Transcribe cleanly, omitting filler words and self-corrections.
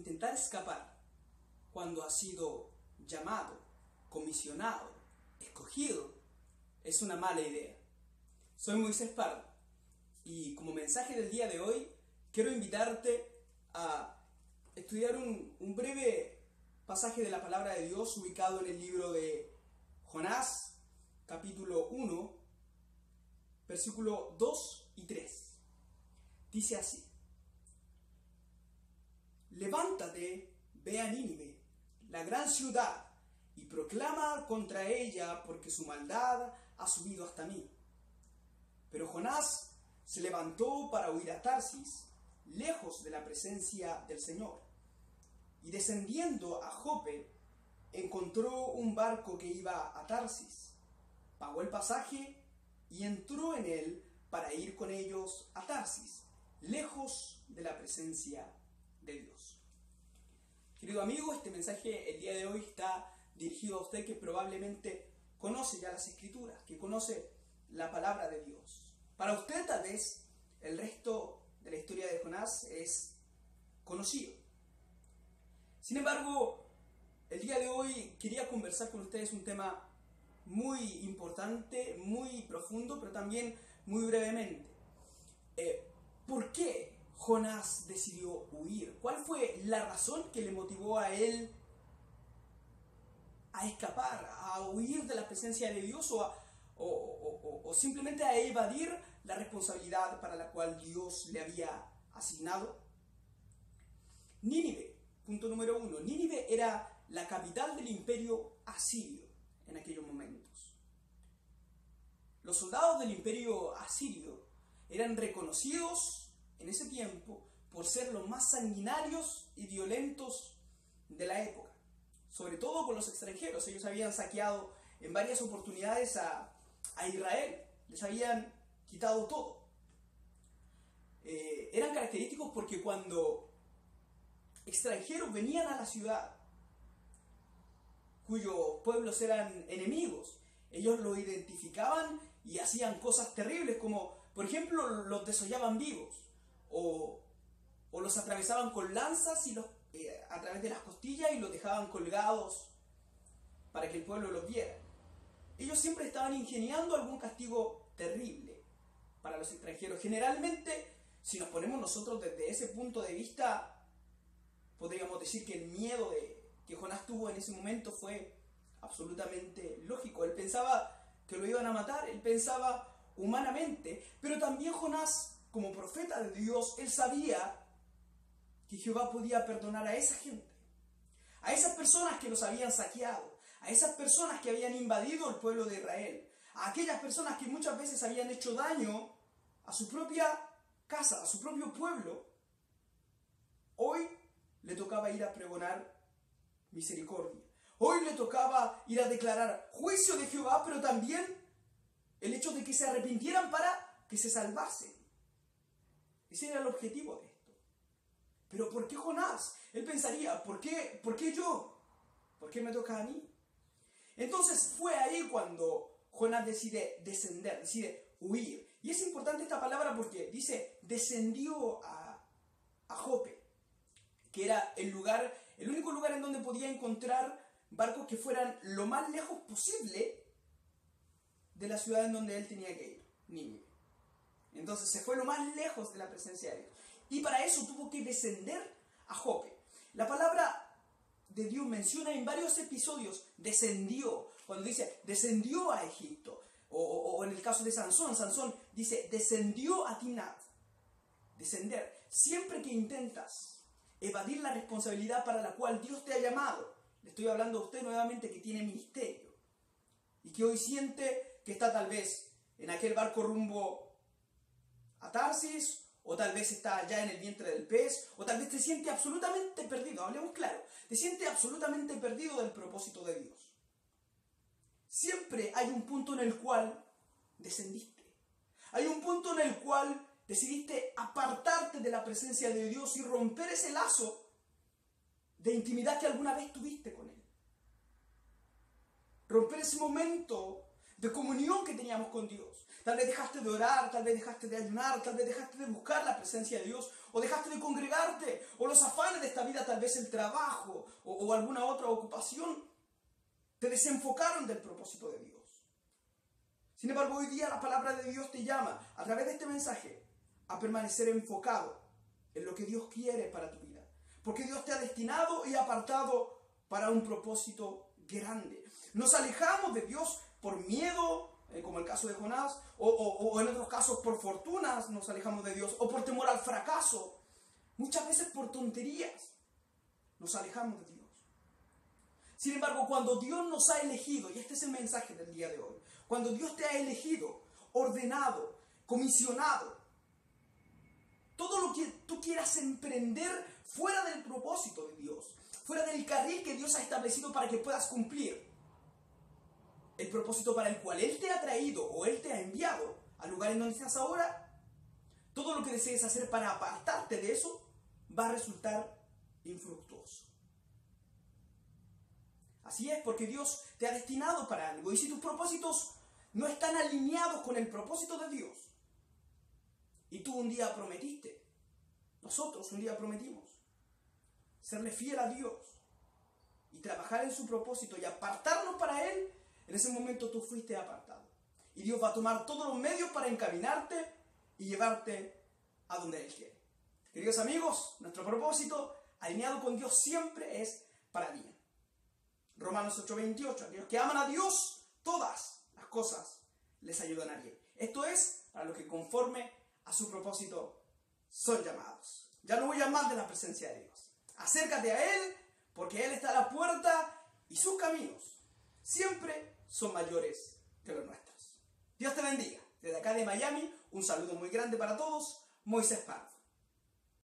intentar escapar cuando has sido llamado, comisionado, escogido, es una mala idea. Soy Moisés Pardo y como mensaje del día de hoy quiero invitarte a estudiar un breve pasaje de la palabra de Dios ubicado en el libro de Jonás, capítulo 1, versículo 2 y 3. Dice así: Levántate, ve a Nínive, la gran ciudad, y proclama contra ella, porque su maldad ha subido hasta mí. Pero Jonás se levantó para huir a Tarsis, lejos de la presencia del Señor. Y descendiendo a Jope, encontró un barco que iba a Tarsis. Pagó el pasaje y entró en él para ir con ellos a Tarsis, lejos de la presencia de Dios. Querido amigo, este mensaje el día de hoy está dirigido a usted que probablemente conoce ya las Escrituras, que conoce la palabra de Dios. Para usted tal vez el resto de la historia de Jonás es conocido. Sin embargo, el día de hoy quería conversar con ustedes un tema muy importante, muy profundo, pero también muy brevemente. ¿Por qué Jonás decidió huir? ¿Cuál fue la razón que le motivó a él a escapar, a huir de la presencia de Dios o simplemente a evadir la responsabilidad para la cual Dios le había asignado? Nínive, punto número 1. Nínive era la capital del imperio asirio en aquellos momentos. Los soldados del imperio asirio eran reconocidos en ese tiempo por ser los más sanguinarios y violentos de la época, sobre todo con los extranjeros. Ellos habían saqueado en varias oportunidades a Israel, les habían quitado todo. Eran característicos porque cuando extranjeros venían a la ciudad, cuyos pueblos eran enemigos, ellos los identificaban y hacían cosas terribles, como por ejemplo los desollaban vivos, o los atravesaban con lanzas y a través de las costillas y los dejaban colgados para que el pueblo los viera. Ellos siempre estaban ingeniando algún castigo terrible para los extranjeros. Generalmente, si nos ponemos nosotros desde ese punto de vista, podríamos decir que el miedo que Jonás tuvo en ese momento fue absolutamente lógico. Él pensaba que lo iban a matar, él pensaba humanamente, pero también Jonás, como profeta de Dios, él sabía que Jehová podía perdonar a esa gente, a esas personas que los habían saqueado, a esas personas que habían invadido el pueblo de Israel, a aquellas personas que muchas veces habían hecho daño a su propia casa, a su propio pueblo. Hoy le tocaba ir a pregonar misericordia. Hoy le tocaba ir a declarar juicio de Jehová, pero también el hecho de que se arrepintieran para que se salvasen. Ese era el objetivo de esto. Pero ¿por qué Jonás? Él pensaría, ¿por qué yo? ¿Por qué me toca a mí? Entonces fue ahí cuando Jonás decide descender, decide huir. Y es importante esta palabra porque dice, descendió a Jope, que era el único lugar en donde podía encontrar barcos que fueran lo más lejos posible de la ciudad en donde él tenía que ir, Nínive. Entonces se fue lo más lejos de la presencia de Dios. Y para eso tuvo que descender a Jope. La palabra de Dios menciona en varios episodios, descendió. Cuando dice, descendió a Egipto. O en el caso de Sansón dice, descendió a Timnat. Descender. Siempre que intentas evadir la responsabilidad para la cual Dios te ha llamado, le estoy hablando a usted nuevamente que tiene ministerio y que hoy siente que está tal vez en aquel barco rumbo a Tarsis, o tal vez está ya en el vientre del pez, o tal vez te siente absolutamente perdido, hablemos claro, te siente absolutamente perdido del propósito de Dios. Siempre hay un punto en el cual descendiste, hay un punto en el cual decidiste apartarte de la presencia de Dios y romper ese lazo de intimidad que alguna vez tuviste con Él. Romper ese momento de comunión que teníamos con Dios. Tal vez dejaste de orar, tal vez dejaste de ayunar, tal vez dejaste de buscar la presencia de Dios, o dejaste de congregarte, o los afanes de esta vida, tal vez el trabajo o alguna otra ocupación, te desenfocaron del propósito de Dios. Sin embargo, hoy día la palabra de Dios te llama, a través de este mensaje, a permanecer enfocado en lo que Dios quiere para tu vida. Porque Dios te ha destinado y apartado para un propósito grande. Nos alejamos de Dios por miedo, como el caso de Jonás, o en otros casos por fortunas nos alejamos de Dios, o por temor al fracaso. Muchas veces por tonterías nos alejamos de Dios. Sin embargo, cuando Dios nos ha elegido, y este es el mensaje del día de hoy, cuando Dios te ha elegido, ordenado, comisionado, todo lo que tú quieras emprender fuera del propósito de Dios, fuera del carril que Dios ha establecido para que puedas cumplir el propósito para el cual Él te ha traído o Él te ha enviado al lugar en donde estás ahora, todo lo que desees hacer para apartarte de eso va a resultar infructuoso. Así es, porque Dios te ha destinado para algo, y si tus propósitos no están alineados con el propósito de Dios, y tú un día prometiste, nosotros un día prometimos, serle fiel a Dios y trabajar en su propósito y apartarnos para Él, en ese momento tú fuiste apartado. Y Dios va a tomar todos los medios para encaminarte y llevarte a donde Él quiere. Queridos amigos, nuestro propósito, alineado con Dios, siempre es para bien. Romanos 8:28, aquellos que aman a Dios, todas las cosas les ayudan a bien. Esto es para los que conforme a su propósito son llamados. Ya no voy a más de la presencia de Dios. Acércate a Él, porque Él está a la puerta y sus caminos siempre son mayores que los nuestros. Dios te bendiga. Desde acá de Miami, un saludo muy grande para todos. Moisés Pardo.